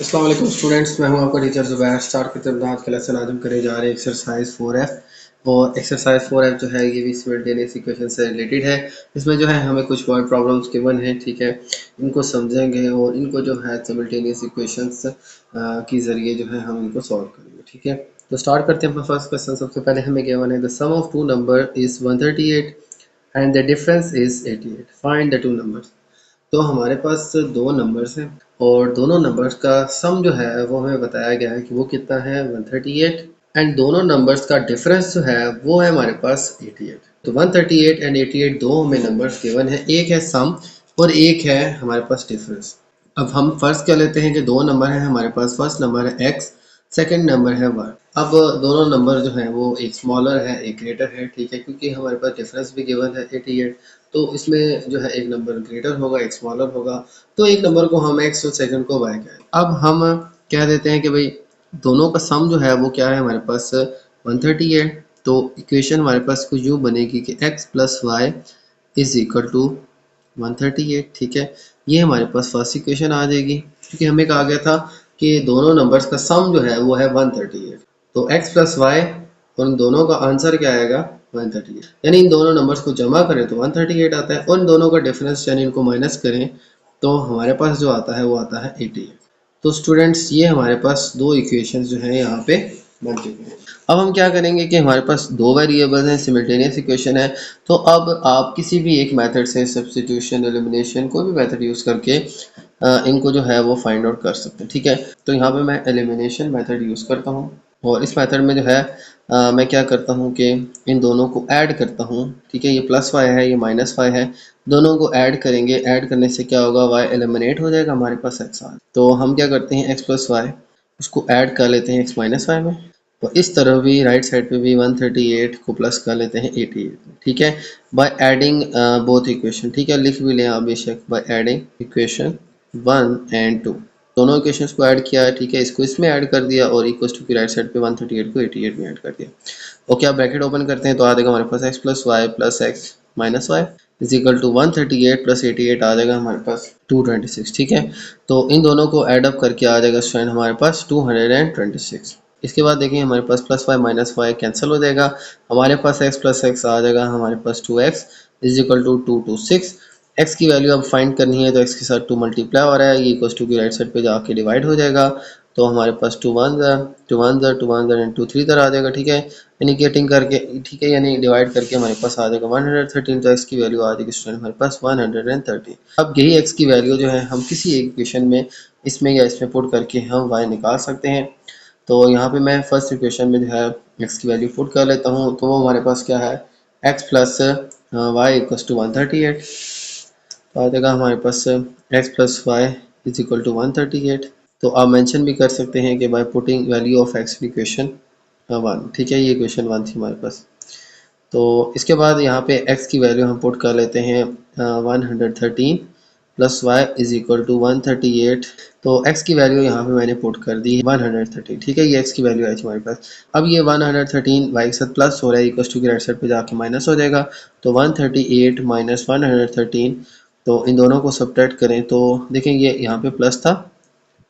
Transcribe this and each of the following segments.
अस्सलाम वालेकुम स्टूडेंट्स, मैं हूं आपका टीचर ज़ुबैर। स्टार्ट करते हैं आज का लेसन। आज हम करने जा रहे हैं एक्सरसाइज 4F। और एक्सरसाइज 4F जो है ये भी सिमिल्टेनियस इक्वेशन से रिलेटेड है। इसमें जो है हमें कुछ वर्ड प्रॉब्लम्स गिवन है, ठीक है। इनको समझेंगे और इनको जो है सिमिल्टेनियस इक्वेशंस के ज़रिए जो है हम इनको सॉल्व करेंगे, ठीक है। तो स्टार्ट करते हैं अपना फर्स्ट क्वेश्चन। सबसे पहले हमें गिवन है the sum of two number is 138 and the difference is 88, find the two numbers. तो हमारे पास दो नंबर्स हैं और दोनों नंबर्स का सम जो है वो हमें बताया गया है कि वो कितना है 138, एंड दोनों नंबर्स का डिफरेंस जो है वो है हमारे पास 88। तो 138 एंड 88 दो हमें नंबर्स गिवन है, एक है सम और एक है हमारे पास डिफरेंस। अब हम फर्स्ट कर लेते हैं कि दो नंबर है हमारे पास। फर्स्ट नंबर है x, सेकंड नंबर है y। अब दोनों नंबर जो हैं वो एक स्मॉलर है एक ग्रेटर है, ठीक है, क्योंकि हमारे पास डिफरेंस भी गिवन है 88। तो इसमें जो है एक नंबर ग्रेटर होगा एक स्मॉलर होगा। तो एक नंबर को हम x और सेकंड को y कहें। अब हम कह देते हैं कि भाई दोनों का सम जो है वो क्या है हमारे पास 130 है। तो इक्वेशन हमारे पास कुछ यूँ बनेगी कि x plus y is equal to 138, ठीक है। ये हमारे पास फर्स्ट इक्वेशन आ जाएगी, क्योंकि हमें कहा गया था कि दोनों नंबर्स का सम जो है वो है 138। तो x प्लस वाई और इन दोनों का आंसर क्या आएगा 138, यानी इन दोनों नंबर्स को जमा करें तो 138 आता है और इन दोनों का डिफरेंस यानी इनको माइनस करें तो हमारे पास जो आता है वो आता है 88। तो स्टूडेंट्स ये हमारे पास दो इक्वेशंस जो हैं यहाँ पे बन चुके हैं। अब हम क्या करेंगे कि हमारे पास दो वेरिएबल्स हैं, सिमिल्टेनियस इक्वेशन है। तो अब आप किसी भी एक मेथड से सब्स्टिट्यूशन एलिमिनेशन कोई भी मेथड यूज़ करके इनको जो है वो फाइंड आउट कर सकते हैं, ठीक है। तो यहाँ पे मैं एलिमिनेशन मेथड यूज़ करता हूँ और इस मेथड में जो है मैं क्या करता हूँ कि इन दोनों को ऐड करता हूँ, ठीक है। ये प्लस वाई है ये माइनस वाई है, दोनों को ऐड करेंगे। ऐड करने से क्या होगा y एलिमिनेट हो जाएगा, हमारे पास x आ। तो हम क्या करते हैं x प्लस वाई उसको ऐड कर लेते हैं x माइनस वाई में। तो इस तरह भी राइट साइड पे भी 138 को प्लस कर लेते हैं 88, ठीक है, बाय एडिंग बोथ इक्वेशन, ठीक है। लिख भी लें आप बेशक, बाय एडिंग इक्वेशन 1 एंड 2 दोनों इक्वेशंस को ऐड किया है, ठीक है। इसको इसमें ऐड कर दिया और इक्वल टू की राइट साइड पे 138 को 88 में ऐड कर दिया। ओके, अब ब्रैकेट ओपन करते हैं तो आ जाएगा हमारे पास x plus y plus x minus y is equal to 138 plus 88 आ जाएगा हमारे पास 226, ठीक है। तो इन दोनों को ऐड अप करके आ जाएगा स्टूडेंट हमारे पास 226। इसके बाद देखिए हमारे पास plus y minus y cancel हो जाएगा, हमारे पास x प्लस एक्स आ जाएगा हमारे पास 2x is equal to 226। x की वैल्यू अब फाइंड करनी है तो x के साथ 2 मल्टीप्लाई हो रहा है, ये इक्वल टू की राइट साइड पे जाके डिवाइड हो जाएगा। तो हमारे पास 2 1 एंड 2 3 आ जाएगा, ठीक है, इंडिकेटिंग करके, ठीक है, यानी डिवाइड करके हमारे पास आ जाएगा 113। तो x की वैल्यू आ जाएगी स्टूडेंट हमारे पास 113। अब यही x की वैल्यू जो है हम किसी एक इक्वेशन में इसमें या इसमें पुट करके हम y निकाल सकते हैं। तो यहाँ पे मैं फर्स्ट इक्वेशन में जो है x की वैल्यू पुट कर लेता हूँ। तो वो हमारे पास क्या है x plus y equal to 138। तो आ जाएगा हमारे पास x plus y is equal to 138। तो आप मेंशन भी कर सकते हैं कि by putting value of x equation 1, ठीक है, ये इक्वेशन 1 थी हमारे पास। तो इसके बाद यहाँ पे x की वैल्यू हम पुट कर लेते हैं 113 plus y is equal to 138। तो x की वैल्यू यहाँ पे मैंने पुट कर दी 113, ठीक है, ये x की वैल्यू आई थी हमारे पास। अब ये 113 y के साथ प्लस हो रहा है, इक्वल टू की राइट साइड पे जाके माइनस हो जाएगा। तो 138 माइनस 113, तो इन दोनों को सब्ट्रैक्ट करें तो देखें ये यहाँ पे प्लस था,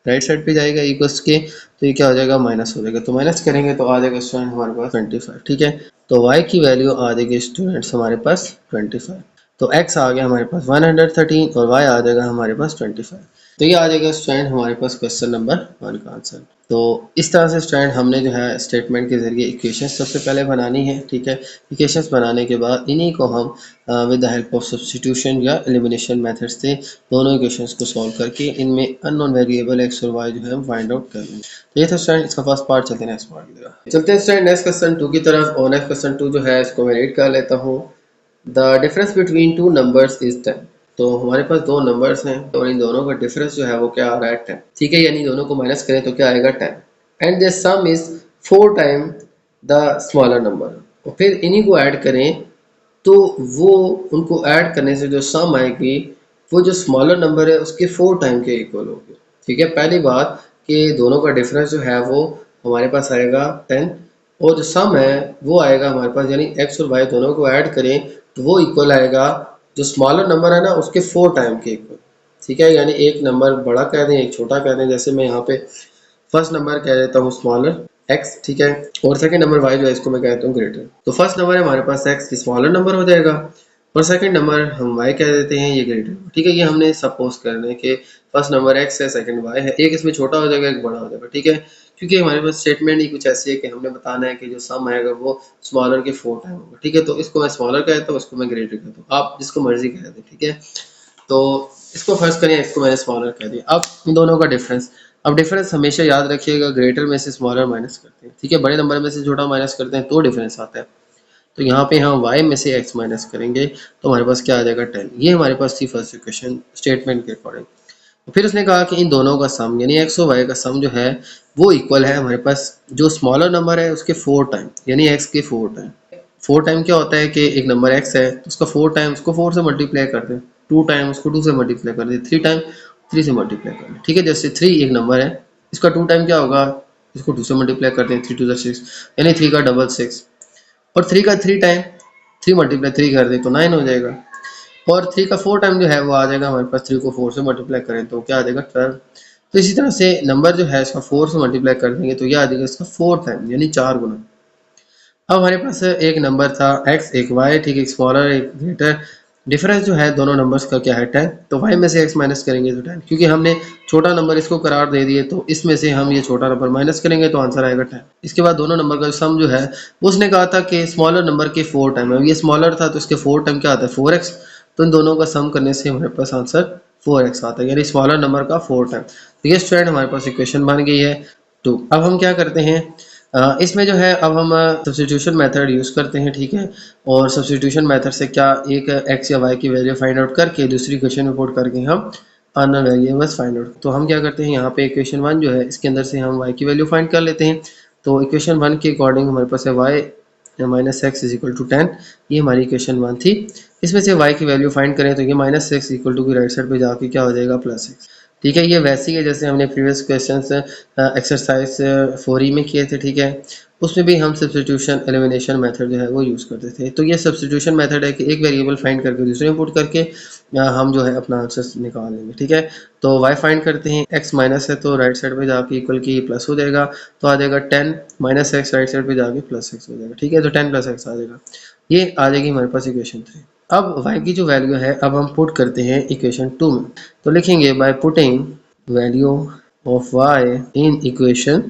राइट साइड पे जाएगा इक्वल्स के, तो ये क्या हो जाएगा माइनस हो जाएगा। तो माइनस करेंगे तो आ जाएगा स्टूडेंट हमारे पास 25, ठीक है। तो y की वैल्यू आ जाएगी स्टूडेंट्स हमारे पास 25। तो x आ गया हमारे पास 113 और y आ जाएगा हमारे पास 25। तो ये आ जाएगा स्टूडेंट हमारे पास क्वेश्चन नंबर 1 का आंसर। तो इस तरह से स्टूडेंट हमने जो है स्टेटमेंट के ज़रिए इक्वेशंस सबसे पहले बनानी है, ठीक है। इक्वेशंस बनाने के बाद इन्हीं को हम with the help of substitution या एलिमिनेशन मेथड से दोनों इक्वेशंस को सॉल्व करके इनमें अननोन वेरिएबल x और y जो है हम फाइंड आउट कर लेंगे। तो ये था स्टूडेंट इसका फर्स्ट पार्ट। चलते हैं नेक्स्ट पार्ट की तरफ। चलते हैं स्टूडेंट नेक्स्ट क्वेश्चन 2 की तरफ। और नेक्स्ट क्वेश्चन 2 जो है इसको मैं रीड कर लेता हूँ। The difference between two numbers is 10। तो हमारे पास दो नंबर्स हैं और इन दोनों का डिफरेंस जो है वो क्या आ रहा है 10, ठीक है, यानी दोनों को माइनस करें तो क्या आएगा 10। And the some is 4 time the smaller number. और फिर इन्हीं को ऐड करें तो वो उनको ऐड करने से जो सम आएगी वो जो स्मॉलर नंबर है उसके 4 टाइम के इक्वल होगी, ठीक है। पहली बात कि दोनों का डिफरेंस जो है वो हमारे पास आएगा 10 और जो सम है वो आएगा हमारे पास, यानी x और y दोनों को ऐड करें तो वो इक्वल आएगा जो स्मॉलर नंबर है ना उसके 4 टाइम के इक्वल। ठीक है, यानी एक नंबर बड़ा कह दें एक छोटा कह दें। जैसे मैं यहाँ पे फर्स्ट नंबर कह देता हूँ स्मॉलर x, ठीक है, और सेकंड नंबर y जो है इसको मैं कहता हूँ ग्रेटर। तो फर्स्ट नंबर है हमारे पास x, स्मॉलर नंबर हो जाएगा, और सेकंड नंबर हम y कह देते हैं, ये ग्रेटर। ठीक है, ये हमने सपोज करना है कि फर्स्ट नंबर x है, सेकंड y है, एक इसमें छोटा हो जाएगा एक बड़ा हो जाएगा। ठीक है, क्योंकि हमारे पास स्टेटमेंट ही कुछ ऐसी है कि हमने बताना है कि जो सम आएगा वो स्मॉलर के 4 टाइम होगा। ठीक है, तो इसको मैं स्मॉलर कहता हूँ, इसको मैं ग्रेटर कहता हूँ, आप जिसको मर्जी कह दें। ठीक है, तो इसको फर्स्ट करें, इसको मैंने स्मॉलर कह दिया। अब इन दोनों का डिफरेंस, अब डिफरेंस हमेशा याद रखिएगा, ग्रेटर में से स्मॉलर माइनस करते हैं। ठीक है, बड़े नंबर में से छोटा माइनस करते हैं तो डिफरेंस आता है। तो यहाँ पे हम y में से x माइनस करेंगे तो हमारे पास क्या आ जाएगा 10। ये हमारे पास थी फर्स्ट इक्वेशन स्टेटमेंट के अकॉर्डिंग। फिर उसने कहा कि इन दोनों का सम यानी x और y का सम जो है वो इक्वल है हमारे पास जो स्मॉलर नंबर है उसके 4 टाइम, यानी x के 4 टाइम। 4 टाइम क्या होता है कि एक नंबर x है तो उसका 4 टाइम उसको 4 से मल्टीप्लाई कर दें, 2 टाइम उसको 2 से मल्टीप्लाई कर दें, 3 टाइम 3 से मल्टीप्लाई कर दें। ठीक है, जैसे 3 एक नंबर है, इसका 2 टाइम क्या होगा, इसको 2 से मल्टीप्लाई कर दें, 3 2 6, यानी 3 का डबल 6, और 3 का 3 टाइम 3 मल्टीप्लाई 3 कर दें तो 9 हो जाएगा, और 3 का 4 टाइम जो है वो आ जाएगा हमारे पास, 3 को 4 से मल्टीप्लाई करें तो क्या आ जाएगा 12। तो इसी तरह से नंबर जो है इसका 4 से मल्टीप्लाई कर देंगे तो यह आ जाएगा इसका 4 टाइम, यानी 4 गुना। अब हमारे पास एक नंबर था x एक y, ठीक है, एक स्मॉलर एक ग्रेटर। डिफरेंस जो है दोनों नंबर्स का क्या है 10, तो y में से x माइनस करेंगे तो 10, क्योंकि हमने छोटा नंबर इसको करार दे दिए तो इसमें से हम ये छोटा नंबर माइनस करेंगे तो आंसर आएगा 10। इसके बाद दोनों नंबर का सम जो है उसने कहा था कि स्मॉलर नंबर के 4 टाइम, अब ये स्मॉलर था तो इसके 4 टाइम क्या आता है 4x, तो इन दोनों का सम करने से हमारे पास आंसर 4x आता है, यानी स्मॉलर नंबर का 4 टाइम। तो ये स्टूडेंट हमारे पास इक्वेशन बन गई है 2। अब हम क्या करते हैं, इसमें जो है अब हम सब्स्टिट्यूशन मेथड यूज़ करते हैं। ठीक है, और सब्स्टिट्यूशन मेथड से क्या एक x या y की वैल्यू फाइंड आउट करके दूसरी इक्वेशन में पुट करके हम अननोन वेरिएबल्स फाइंड आउट। तो हम क्या करते हैं, यहाँ पे इक्वेशन 1 जो है इसके अंदर से हम y की वैल्यू फाइंड कर लेते हैं। तो इक्वेशन 1 के अकॉर्डिंग हमारे पास है y minus x is equal to 10, ये हमारी इक्वेशन 1 थी। इसमें से y की वैल्यू फाइंड करें तो ये माइनस एक्स इक्वल टू की राइट साइड पे जाके क्या हो जाएगा प्लस एक्स। ठीक है, ये वैसी है जैसे हमने प्रीवियस क्वेश्चंस एक्सरसाइज 4E में किए थे। ठीक है, उसमें भी हम सब्स्टिट्यूशन एलिमिनेशन मेथड जो है वो यूज़ करते थे। तो ये सब्स्टिट्यूशन मेथड है कि एक वेरिएबल फाइंड करके दूसरे में पुट करके हम जो है अपना आंसर निकाल लेंगे। ठीक है, तो y फाइंड करते हैं, x माइनस है तो राइट साइड पे जाके इक्वल की प्लस हो जाएगा, तो आ जाएगा 10 माइनस एक्स, राइट साइड पे जाके प्लस एक्स हो जाएगा। ठीक है, तो 10 प्लस एक्स आ जाएगा, ये आ जाएगी हमारे पास इक्वेशन 3। अब y की जो वैल्यू है अब हम पुट करते हैं इक्वेशन 2 में, तो लिखेंगे bye putting value of y in equation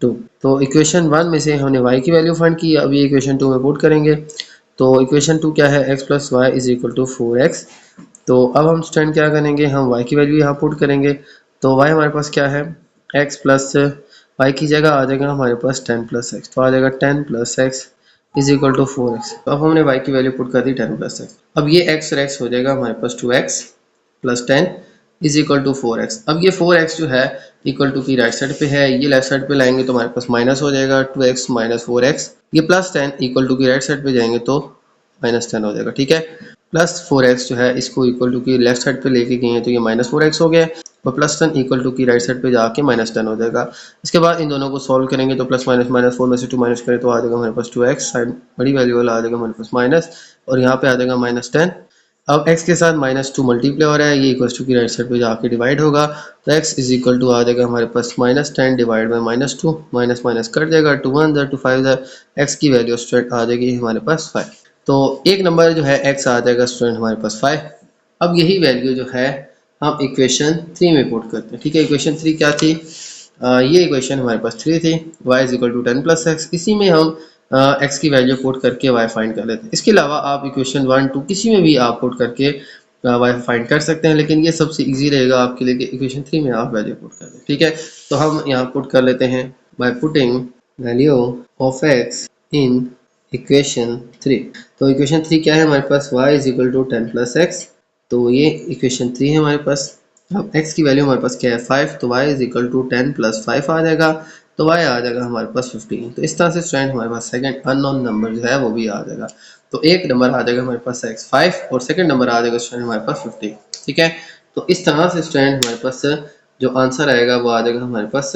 2। तो इक्वेशन 1 में से हमने y की वैल्यू फाइंड की, अब ये इक्वेशन 2 में पुट करेंगे। तो इक्वेशन 2 क्या है, x plus y is equal to 4x। तो अब हम स्टूडेंट क्या करेंगे, हम y की वैल्यू यहाँ पुट करेंगे। तो y हमारे पास क्या है, x प्लस y की जगह आ जाएगा हमारे पास 10 प्लस एक्स, तो आ जाएगा 10 plus x is equal to 4x। तो अब हमने y की वैल्यू पुट कर दी 10 प्लस एक्स, अब ये x और x हो जाएगा हमारे पास 2x plus 10 is equal to 4x। अब ये 4x जो है इक्वल टू की राइट साइड पे है, ये लेफ्ट साइड पे लाएंगे तो हमारे पास माइनस हो जाएगा 2x माइनस 4x, ये प्लस 10 इक्वल टू की राइट साइड पे जाएंगे तो माइनस 10 हो जाएगा। ठीक है, प्लस 4x जो है इसको इक्वल टू की लेफ्ट साइड पे लेके गए हैं तो ये माइनस 4x हो गया, और प्लस 10 इक्वल टू की राइट साइड पे जाके माइनस 10 हो जाएगा। इसके बाद इन दोनों को सॉल्व करेंगे तो प्लस माइनस माइनस 4 में से 2 माइनस करें तो आ जाएगा हमारे पास 2x, साइड बड़ी वैल्यू वाला आ जाएगा हमारे पास माइनस, और यहाँ पे आ जाएगा माइनस 10। अब x के साथ माइनस 2 मल्टीप्लाई हो रहा है, ये इक्वल टू की राइट साइड पे जाके डिवाइड होगा, तो x इज इक्वल टू आ जाएगा हमारे पास minus 10 divide by minus 2, minus minus cut जाएगा, 2 1 2 5 x की वैल्यू स्टूडेंट आ जाएगी हमारे पास 5। तो एक नंबर जो है x आ जाएगा स्टूडेंट हमारे पास 5। अब यही वैल्यू जो है हम इक्वेशन 3 में पुट करते हैं। ठीक है, इक्वेशन 3 क्या थी, ये इक्वेशन हमारे पास 3 थी, y is equal to 10 plus x, इसी में हम x की वैल्यू पुट करके y फाइंड कर लेते हैं। इसके अलावा आप इक्वेशन 1 2 किसी में भी आप पुट करके y फाइंड कर सकते हैं, लेकिन ये सबसे इजी रहेगा आपके लिए कि इक्वेशन 3 में आप वैल्यू पुट कर दें। ठीक है, तो हम यहाँ पुट कर लेते हैं by putting value of x in equation 3। तो इक्वेशन 3 क्या है हमारे पास, y is equal to 10 plus x, तो ये इक्वेशन 3 है हमारे पास। अब x की वैल्यू हमारे पास क्या है 5, तो y is equal to 10 plus 5 आ जाएगा, तो y आ जाएगा हमारे पास 15। तो इस तरह से स्टूडेंट हमारे पास सेकंड अननोन नंबर जो है वो भी आ जाएगा। तो एक नंबर आ जाएगा हमारे पास x 5 और सेकंड नंबर आ जाएगा स्टूडेंट हमारे पास 15। ठीक है, तो इस तरह से स्टूडेंट हमारे पास जो आंसर आएगा वो आ जाएगा हमारे पास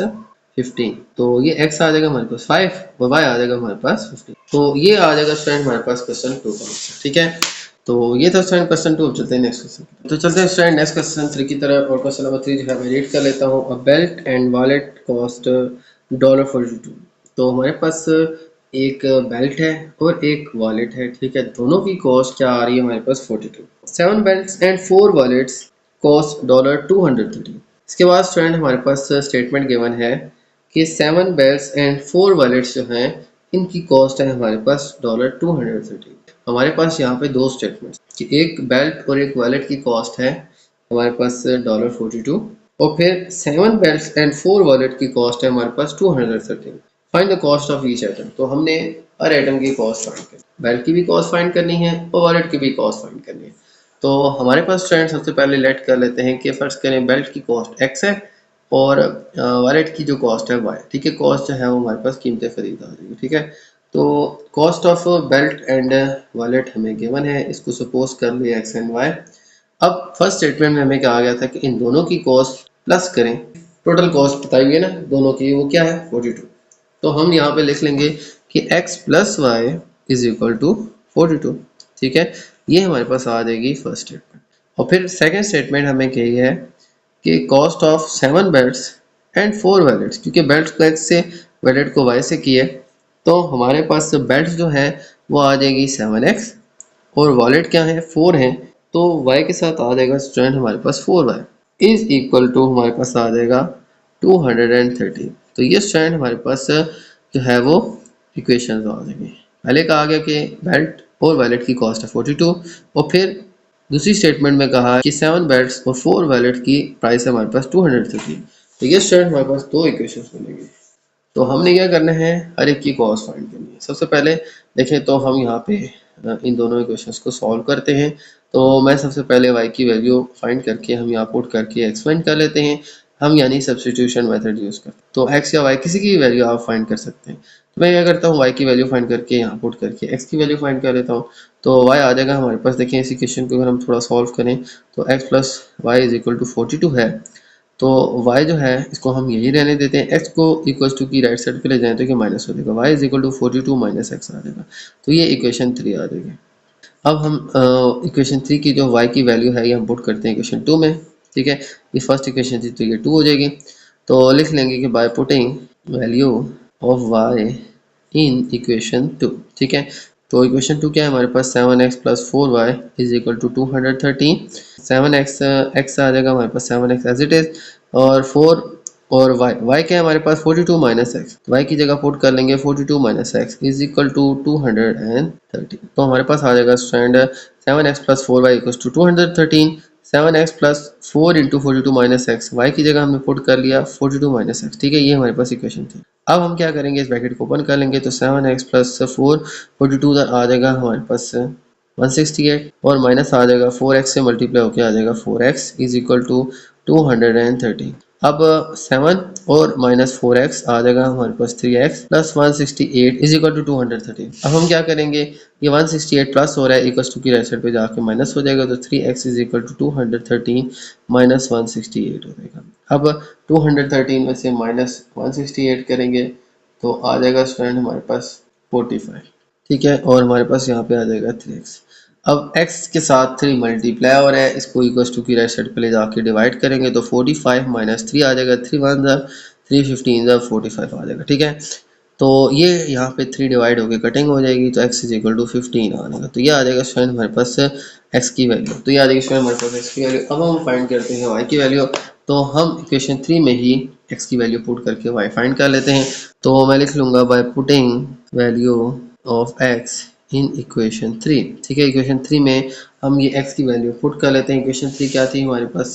15। तो ये x आ जाएगा हमारे पास 5 और y आ जाएगा हमारे पास 15। तो ये आ जाएगा स्टूडेंट हमारे पास क्वेश्चन 2 का आंसर। ठीक है, तो ये था स्टूडेंट क्वेश्चन 2। अब चलते हैं नेक्स्ट क्वेश्चन। तो चलते हैं स्टूडेंट नेक्स्ट क्वेश्चन 3 की तरफ। और क्वेश्चन नंबर 3 जो है मैं रीड कर लेता हूँ। A belt and wallet cost $42। तो हमारे पास एक बेल्ट है और एक वॉलेट है, ठीक है। दोनों की कॉस्ट क्या आ रही है हमारे पास 42। 7 belts and 4 wallets cost $230। इसके बाद स्टूडेंट हमारे पास स्टेटमेंट गिवन है कि 7 belts and 4 wallets जो हैं इनकी कॉस्ट है हमारे पास $230। हमारे पास यहाँ पे दो स्टेटमेंट्स कि एक बेल्ट और एक वॉलेट की कॉस्ट है हमारे पास $42 और फिर 7 belts and 4 वॉलेट की कॉस्ट है हमारे पास 213। Find the cost of each item. तो हमने हर आइटम की कॉस्ट फाइंड करनी, बेल्ट की भी कॉस्ट फाइंड करनी है और वॉलेट की भी कॉस्ट फाइंड करनी है। तो हमारे पास स्टूडेंट सबसे पहले लेट कर लेते हैं कि फर्स्ट करें बेल्ट की कॉस्ट x है और वॉलेट की जो कॉस्ट है y, ठीक है। कॉस्ट जो है वो हमारे पास कीमत खरीद आ जाएगी, ठीक है। तो cost of belt and wallet हमें गिवन है, इसको सपोज कर लिया x एंड y। अब फर्स्ट स्टेटमेंट में हमें कहा गया था कि इन दोनों की कॉस्ट प्लस करें, टोटल कॉस्ट बताई हुई है ना दोनों की, वो क्या है 42। तो हम यहाँ पे लिख लेंगे कि x plus y is equal to 42, ठीक है। ये हमारे पास आ जाएगी फर्स्ट स्टेटमेंट। और फिर सेकंड स्टेटमेंट हमें कही है कि cost of 7 belts and 4 wallets, क्योंकि बेल्ट को x से वैलेट को y से किए तो हमारे पास बेल्ट जो है वो आ जाएगी 7x और वॉलेट क्या है 4 है, तो y के साथ आ जाएगा स्टूडेंट हमारे पास 4y इज इक्वल टू हमारे पास आ जाएगा 230। तो ये स्टूडेंट हमारे पास जो है वो इक्वेशन आ जाएंगे। पहले कहा गया कि बेल्ट और वॉलेट की कॉस्ट है 42 और फिर दूसरी स्टेटमेंट में कहा कि 7 बेल्ट्स और 4 वॉलेट की प्राइस है हमारे पास 230। तो ये स्टूडेंट हमारे पास दो इक्वेशन बनेंगे। तो हमने क्या करना है, हर एक की कॉस्ट फाइंड करनी है। सबसे पहले देखें तो हम यहाँ पे इन दोनों इक्वेशंस को सॉल्व करते हैं। तो मैं सबसे पहले y की वैल्यू फाइंड करके हम यहाँ पुट करके x फाइंड कर लेते हैं। हम यानी सब्स्टिट्यूशन मेथड यूज़ करते हैं। तो x या y किसी की भी वैल्यू आप फाइंड कर सकते हैं। तो मैं क्या करता हूँ, y की वैल्यू फाइंड करके यहाँ पुट करके x की वैल्यू फाइंड कर लेता हूँ। तो y आ जाएगा हमारे पास। देखें इस इक्वेशन को अगर हम थोड़ा सॉल्व करें तो x plus y is equal to 42 है। तो y जो है इसको हम यही रहने देते हैं, x को इक्वल टू की राइट साइड पे ले जाएं तो कि माइनस हो जाएगा, y is equal to 42 minus x आ जाएगा। तो ये इक्वेशन 3 आ जाएगी। अब हम इक्वेशन 3 की जो y की वैल्यू है ये हम पुट करते हैं इक्वेशन 2 में, ठीक है। ये फर्स्ट इक्वेशन थी तो ये 2 हो जाएगी। तो लिख लेंगे कि by putting value of y in equation 2, ठीक है। तो इक्वेशन 2 क्या है हमारे पास, 7x plus 4y is equal to 213। 7x x आ जाएगा हमारे पास 7x एज इट इज और 4 और y क्या है हमारे पास 42 माइनस एक्स, y की जगह पुट कर लेंगे 42 minus x is equal to 230। तो हमारे पास आ जाएगा stand 7x plus 4y equal to 213। 7x plus 4 into 42 minus x, y की जगह हमने पुट कर लिया 42 माइनस एक्स, ठीक है। ये हमारे पास इक्वेशन थी। अब हम क्या करेंगे, इस ब्रैकेट को ओपन कर लेंगे तो 7x प्लस 4 42 आ जाएगा हमारे पास 168 और माइनस आ जाएगा 4x से मल्टीप्लाई होकर आ जाएगा 4x इज इक्वल टू 230। अब 7 और माइनस 4x आ जाएगा हमारे पास 3x plus 168 is equal to 230। अब हम क्या करेंगे, ये 168 प्लस हो रहा है इक्वल टू की राइट साइड पे जाके माइनस हो जाएगा तो 3x is equal to 213 minus 168 हो जाएगा। अब 213 में से माइनस 168 करेंगे तो आ जाएगा स्टूडेंट हमारे पास 45, ठीक है। और हमारे पास यहाँ पे आ जाएगा 3x। अब x के साथ 3 मल्टीप्लाई हो रहा है, इसको इक्वल टू की राइट साइड पे ले जाके डिवाइड करेंगे तो 45 माइनस 3 आ जाएगा, 3 1 जा 3 15 जा 45 आ जाएगा, ठीक है। तो ये यहाँ पे 3 डिवाइड होके कटिंग हो जाएगी तो x इज इक्वल टू 15 आ जाएगा। तो ये आ जाएगा स्टूडेंट हमारे पास x की वैल्यू। तो ये आ जाएगी स्टूडेंट हमारे पास x की वैल्यू। अब हम फाइंड करते हैं y की वैल्यू। तो हम इक्वेशन 3 में ही x की वैल्यू पुट करके y फाइंड कर लेते हैं। तो मैं लिख लूँगा bye putting value of x in equation 3, ठीक है। इक्वेशन 3 में हम ये x की वैल्यू पुट कर लेते हैं। इक्वेशन 3 क्या थी हमारे पास,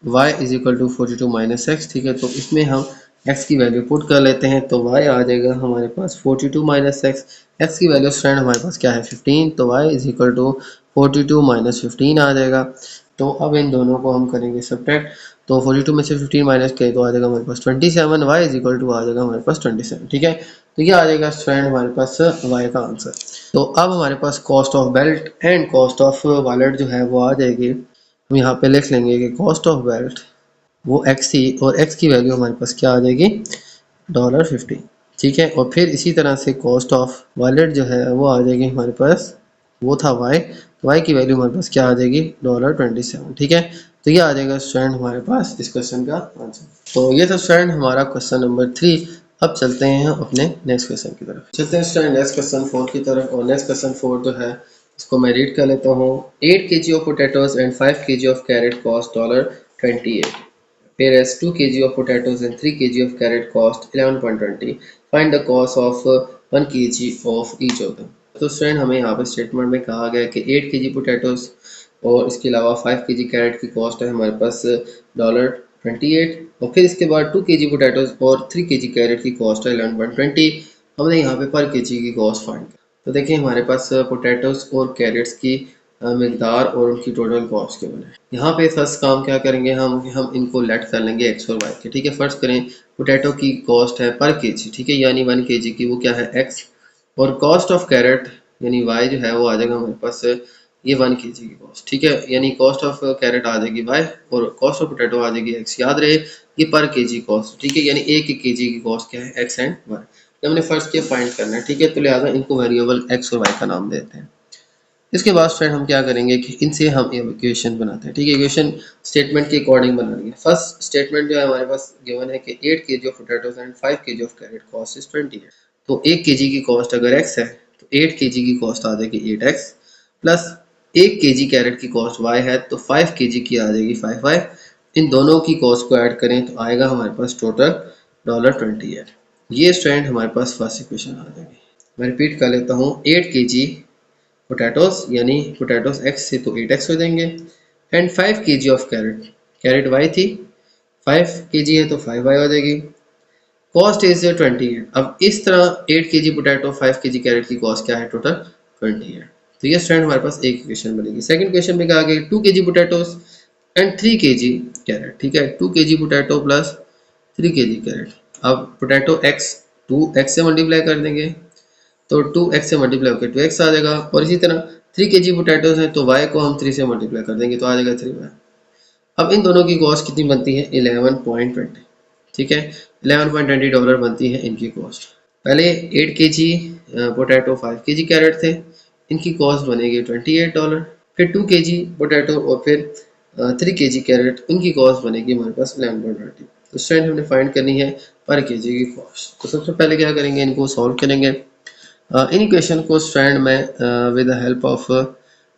y is equal to 42 minus x, ठीक है। तो इसमें हम x की वैल्यू पुट कर लेते हैं तो y आ जाएगा हमारे पास 42 माइनस एक्स। x की वैल्यू स्टूडेंट हमारे पास क्या है 15, तो y is equal to 42 minus 15 आ जाएगा। तो अब इन दोनों को हम करेंगे सब्ट्रैक्ट। तो 42 में से 15 माइनस करें तो आ जाएगा हमारे पास 27, y इज इक्वल टू आ जाएगा हमारे पास 27, ठीक है। तो ये आ जाएगा स्टूडेंट हमारे पास y का आंसर। तो अब हमारे पास cost of belt and cost of wallet जो है वो आ जाएगी। हम यहाँ पे लिख लेंगे कि कॉस्ट ऑफ बेल्ट वो x थी और x की वैल्यू हमारे पास क्या आ जाएगी $50, ठीक है। और फिर इसी तरह से कॉस्ट ऑफ वॉलेट जो है वो आ जाएगी हमारे पास, वो था y, वाई की वैल्यू हमारे पास क्या आ जाएगी $27। ठीक है, तो ये आ जाएगा स्टूडेंट हमारे पास इस क्वेश्चन का आंसर। तो ये था स्टूडेंट हमारा क्वेश्चन नंबर 3। अब चलते हैं हम अपने नेक्स्ट क्वेश्चन की तरफ। चलते हैं स्टूडेंट नेक्स्ट क्वेश्चन 4 की तरफ। और नेक्स्ट क्वेश्चन 4 जो है इसको मैं रीड कर लेता हूँ। 8 kg of potatoes and 5 kg of carrot cost $28, whereas 2 kg of potatoes and 3 kg of carrot cost 11.20. Find the cost of 1 kg of each of them. तो स्टूडेंट हमें यहाँ पे स्टेटमेंट में कहा गया है कि 8 kg पोटैटोज और इसके अलावा 5 kg कैरेट की कॉस्ट है हमारे पास $28, और फिर इसके बाद 2 kg पोटैटोज और 3 kg कैरेट की कॉस्ट है 11.20। हमने यहाँ पे पर kg की कॉस्ट फाइंड की। तो देखिए हमारे पास पोटैटोज और कैरेट्स की मिकदार और उनकी टोटल कॉस्ट के बने। यहाँ पे फर्स्ट काम क्या करेंगे हम इनको लेट कर लेंगे एक्स और वाई के। ठीक है, फर्स्ट करें पोटैटो की कॉस्ट है पर केजी, ठीक है, यानी 1 kg की वो क्या है एक्स, और कॉस्ट ऑफ कैरेट यानी वाई जो है वो आ जाएगा हमारे पास ये 1 kg की कॉस्ट। ठीक है, यानी कॉस्ट ऑफ कैरेट आ जाएगी वाई और कॉस्ट ऑफ पोटैटो आ जाएगी एक्स। याद रहे ये पर केजी कॉस्ट। ठीक है, यानी एक केजी की कॉस्ट क्या है एक्स एंड वाई। हमने फर्स्ट के फाइंड करना है। ठीक है, तो लिहाजा इनको वेरिएबल एक्स और वाई का नाम देते हैं। इसके बाद फ्रेंड हम क्या करेंगे कि इनसे हम इक्वेशन बनाते हैं। ठीक है, इक्वेशन स्टेटमेंट के अकॉर्डिंग बनानी है। फर्स्ट स्टेटमेंट जो है हमारे पास गिवन है कि 8 kg of potatoes and 5 kg of carrot cost is 20 है। तो 1 kg की कॉस्ट अगर x है तो 8 kg की कॉस्ट आ जाएगी 8x, प्लस 1 kg कैरेट की कॉस्ट y है तो 5 kg की आ जाएगी 5y। इन दोनों की कॉस्ट को ऐड करें तो आएगा हमारे पास टोटल $20 है। ये स्टूडेंट हमारे पास फर्स्ट इक्वेशन आ जाएगी। मैं रिपीट कर लेता हूँ। 8 kg पोटैटोस यानी पोटैटोस x से तो 8x हो जाएंगे, and 5 kg of carrot, carrot y थी 5 kg है तो 5y हो जाएगी। कॉस्ट इज 20 है। अब इस तरह 8 kg पोटैटो 5 kg कैरेट की कॉस्ट क्या है टोटल 20 है। तो ये स्टूडेंट हमारे पास एक इक्वेशन बनेगी। सेकंड क्वेश्चन में क्या आ गया 2 kg potatoes and 3 kg carrot. ठीक है, 2 kg potato plus 3 kg carrot. अब पोटैटो x 2x से मल्टीप्लाई कर देंगे तो 2x से मल्टीप्लाई होकर 2x आ जाएगा, और इसी तरह 3 kg पोटैटोज हैं तो y को हम 3 से मल्टीप्लाई कर देंगे तो आ जाएगा 3y। अब इन दोनों की कॉस्ट कितनी बनती है 11.20। ठीक है, $11.20 बनती है इनकी कॉस्ट। पहले 8 kg पोटैटो 5 kg कैरेट थे, इनकी कॉस्ट बनेगी $28। फिर 2 kg पोटैटो और फिर 3 kg कैरेट, उनकी कॉस्ट बनेगी हमारे पास 11.20। तो स्टूडेंट हमने फाइंड करनी है पर केजी की कॉस्ट। तो सबसे पहले क्या करेंगे इनको सॉल्व करेंगे। इन इक्वेशन को स्टूडेंट में with the help of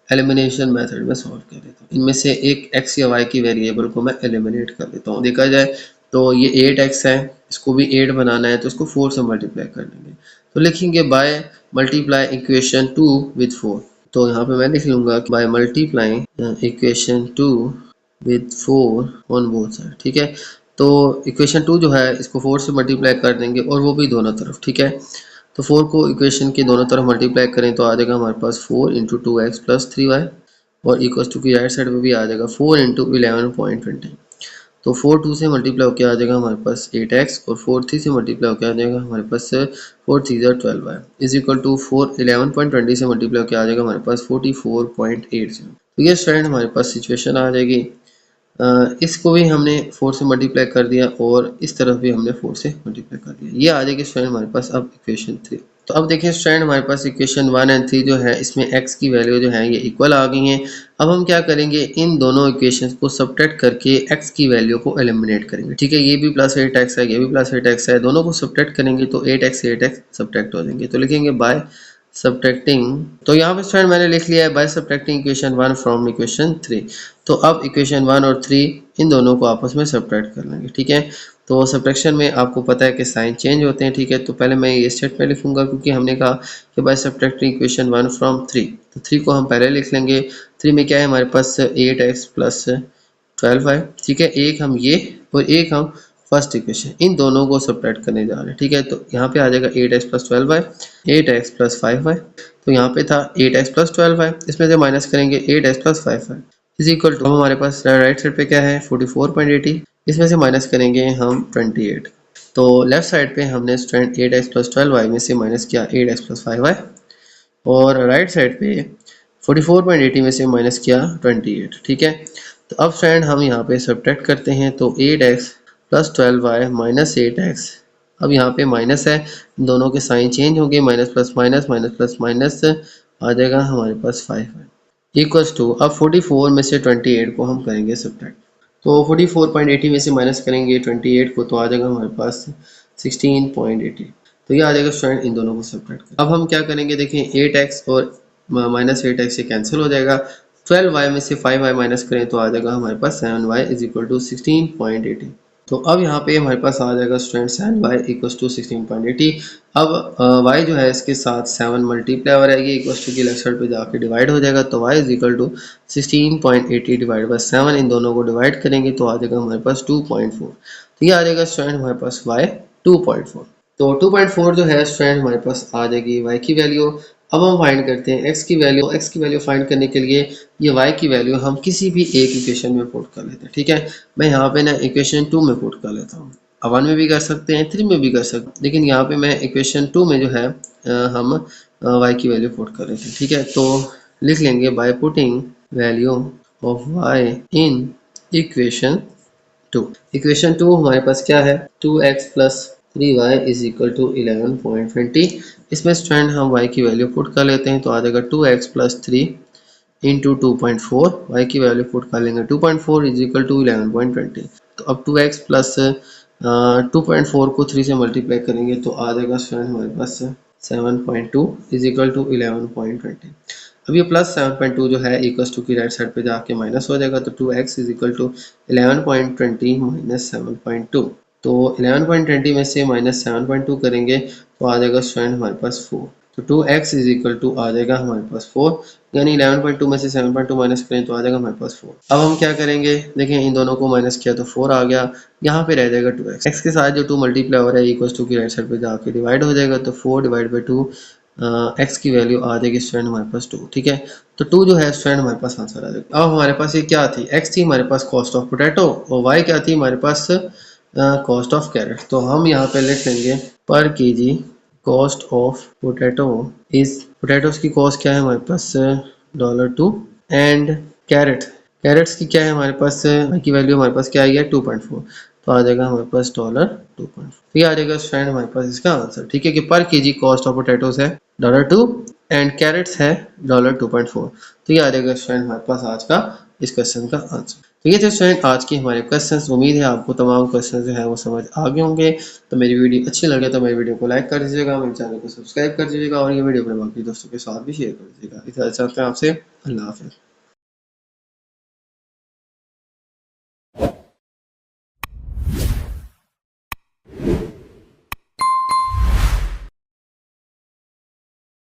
elimination method में सॉल्व कर लेता हूँ। इनमें से एक x या y की वेरिएबल को मैं एलिमिनेट कर लेता हूँ। देखा जाए तो ये 8x है, इसको भी 8 बनाना है तो इसको 4 से मल्टीप्लाई कर लेंगे। तो लिखेंगे बाय मल्टीप्लाई इक्वेशन 2 विद 4। तो यहाँ पे मैं लिख लूँगा by multiplying equation 2 with 4 on both side. ठीक है, तो इक्वेशन 2 जो है इसको 4 से मल्टीप्लाई कर देंगे और वो भी दोनों तरफ। ठीक है, तो 4 को इक्वेशन के दोनों तरफ मल्टीप्लाई करें तो आ जाएगा हमारे पास 4 इंटू 2x प्लस 3y, और इक्वल्स टू की राइट साइड पे भी आ जाएगा 4 इंटू 11.20। तो 4 2 से मल्टीप्लाई होकर आ जाएगा हमारे पास 8x, और 4 3 से मल्टीप्लाई होकर आ जाएगा हमारे पास 4 3 12y इज इक्वल टू 4 11.20 से मल्टीप्लाई होकर आ जाएगा हमारे पास 44.80। तो ये स्टूडेंट हमारे पास सिचुएशन आ जाएगी। इसको भी हमने 4 से मल्टीप्लाई कर दिया और इस तरफ भी हमने 4 से मल्टीप्लाई कर दिया। ये आ जाएगी स्टूडेंट हमारे पास अब इक्वेशन 3। तो अब देखिए स्टूडेंट हमारे पास इक्वेशन 1 एंड 3 जो है इसमें x की वैल्यू जो है ये इक्वल आ गई हैं। अब हम क्या करेंगे इन दोनों इक्वेशंस को सब्ट्रैक्ट करके x की वैल्यू को एलिमिनेट करेंगे। ठीक है, ये भी प्लस 8x है, ये भी प्लस 8x है, दोनों को सब्ट्रैक्ट करेंगे तो 8x से 8x सब्ट्रैक्ट हो जाएंगे। तो लिखेंगे बाय सब्ट्रैक्टिंग, तो यहाँ पे स्टूडेंट मैंने लिख लिया है by subtracting equation 1 from equation 3। तो अब इक्वेशन 1 और 3 इन दोनों को आपस में सब्ट्रैक्ट कर लेंगे। ठीक है, तो सब्ट्रैक्शन में आपको पता है कि साइन चेंज होते हैं। ठीक है, तो पहले मैं ये स्टेटमेंट लिखूंगा क्योंकि हमने कहा कि बाय सब्ट्रैक्टिंग इक्वेशन 1 फ्रॉम 3, तो 3 को हम पहले लिख लेंगे। 3 में क्या है हमारे पास 8x प्लस 12y। ठीक है, एक हम ये और एक हम फर्स्ट इक्वेशन, इन दोनों को सब्ट्रैक्ट करने जा रहे हैं। ठीक है, तो यहाँ पे आ जाएगा 8x plus 12y, 8x plus 5y। तो यहाँ पे था 8x प्लस 12y, इसमें से माइनस करेंगे 8x plus 5y is equal to हमारे पास राइट साइड पे क्या है 44.80, इसमें से माइनस करेंगे हम 28। तो लेफ्ट साइड पे हमने स्टूडेंट 8x प्लस 12y में से माइनस किया 8x प्लस 5y, और राइट साइड पे 44.80 में से माइनस किया 28। ठीक है, तो अब स्टूडेंट हम यहाँ पे सब्ट्रैक्ट करते हैं तो 8x plus 12y minus 8x, अब यहाँ पे माइनस है, दोनों के साइन चेंज होंगे, माइनस प्लस माइनस आ जाएगा हमारे पास 5y। इक्वल्स टू, अब 44 में से 28 को हम करेंगे सब्ट्रैक्ट। तो 44.80 में से माइनस करेंगे 28 को, तो आ जाएगा हमारे पास 16.80। तो ये आ जाएगा स्टूडेंट, इन दोनों को सब्ट्रैक्ट कर। अब हम क्या करेंगे, देखिए 8x और माइनस 8x से कैंसिल हो जाएगा। 12y में से 5y माइनस करें तो आ जाएगा हमारे पास 7y इज इक्वल टू 16.80। तो अब यहाँ पे हमारे पास आ जाएगा स्टूडेंट 7y इक्वल्स टू 16.80। अब y जो है इसके साथ 7 मल्टीप्लाई हो रहेगी, इक्वल्स टू की लेफ्ट साइड पे जाके डिवाइड हो जाएगा, तो y is equal to 16.80 divide by 7, इन दोनों को डिवाइड करेंगे तो आ जाएगा हमारे पास 2.4। तो ये आ जाएगा स्टूडेंट हमारे पास y 2.4। तो 2.4 जो है स्टूडेंट हमारे पास आ जाएगी y की वैल्यू। अब हम फाइंड करते हैं x की वैल्यू। x की वैल्यू फाइंड करने के लिए ये y की वैल्यू हम किसी भी एक इक्वेशन में पुट कर लेते हैं, ठीक है। मैं यहाँ पे ना इक्वेशन 2 में पुट कर लेता हूँ। 1 में भी कर सकते हैं, 3 में भी कर सकते हैं, लेकिन यहाँ पे मैं इक्वेशन 2 में जो है हम y की वैल्यू पुट कर लेते हैं, ठीक है। तो लिख लेंगे bye putting value of y in equation 2। Equation 2 हमारे पास क्या है, 2x plus 3y is equal to 11.20। इसमें स्टूडेंट हम y की वैल्यू पुट कर लेते हैं, तो आ जाएगा 2x प्लस 3 इंटू 2.4, y की वैल्यू पुट कर लेंगे 2.4 इज इक्वल टू 11.20। तो अब 2x प्लस 2.4 को 3 से मल्टीप्लाई करेंगे तो आ जाएगा स्टूडेंट हमारे पास 7.2 इज इक्वल टू 11.20। अब ये प्लस 7.2 जो है इक्वल्स टू की राइट साइड पे जाके माइनस हो जाएगा, तो 2x is equal to 11.20 minus 7.2। तो 11.20 में से माइनस 7.2 करेंगे तो आ जाएगा स्टूडेंट हमारे पास 4। तो 2x इज इक्वल टू आ जाएगा हमारे पास 4, यानी 11.2 में से 7.2 माइनस करें तो आ जाएगा हमारे पास 4। अब हम क्या करेंगे, देखें इन दोनों को माइनस किया तो 4 आ गया, यहाँ पे रह जाएगा 2x। x के साथ जो 2 मल्टीप्लाई हो रहा है इक्वल्स टू की राइट साइड पे जाके डिवाइड हो जाएगा, तो 4 डिवाइड बाई 2 x की वैल्यू आ जाएगी स्टूडेंट हमारे पास 2, ठीक है। तो 2 जो है स्टूडेंट हमारे पास आंसर आ जाएगा। अब हमारे पास ये क्या थी, x थी हमारे पास कॉस्ट ऑफ पोटैटो और y क्या थी हमारे पास कॉस्ट ऑफ कैरेट। तो हम यहाँ पे लिख लेंगे पर KG cost of potato is, potatoes की कॉस्ट क्या है हमारे पास $2 एंड कैरेट्स की क्या है हमारे पास की वैल्यू हमारे पास क्या आई है 2.4, तो आ जाएगा हमारे पास $2.4। तो ये आ जाएगा स्टूडेंट हमारे पास इसका आंसर, ठीक है, कि पर केजी कॉस्ट ऑफ पोटैटोस है $2 एंड कैरेट्स है $2.4। तो ये आ जाएगा स्टूडेंट हमारे पास आज का इस क्वेश्चन का आंसर। तो ये थे स्टूडेंट आज के हमारे क्वेश्चंस। उम्मीद है आपको तमाम क्वेश्चन जो है वो समझ आ गए होंगे। तो मेरी वीडियो अच्छी लगे तो मेरी वीडियो को लाइक कर दीजिएगा, मेरे चैनल को सब्सक्राइब कर दीजिएगा और ये वीडियो अपने बाकी दोस्तों के साथ भी शेयर कर दीजिएगा। इतना चाहते हैं आपसे, अल्लाह हाफिज़।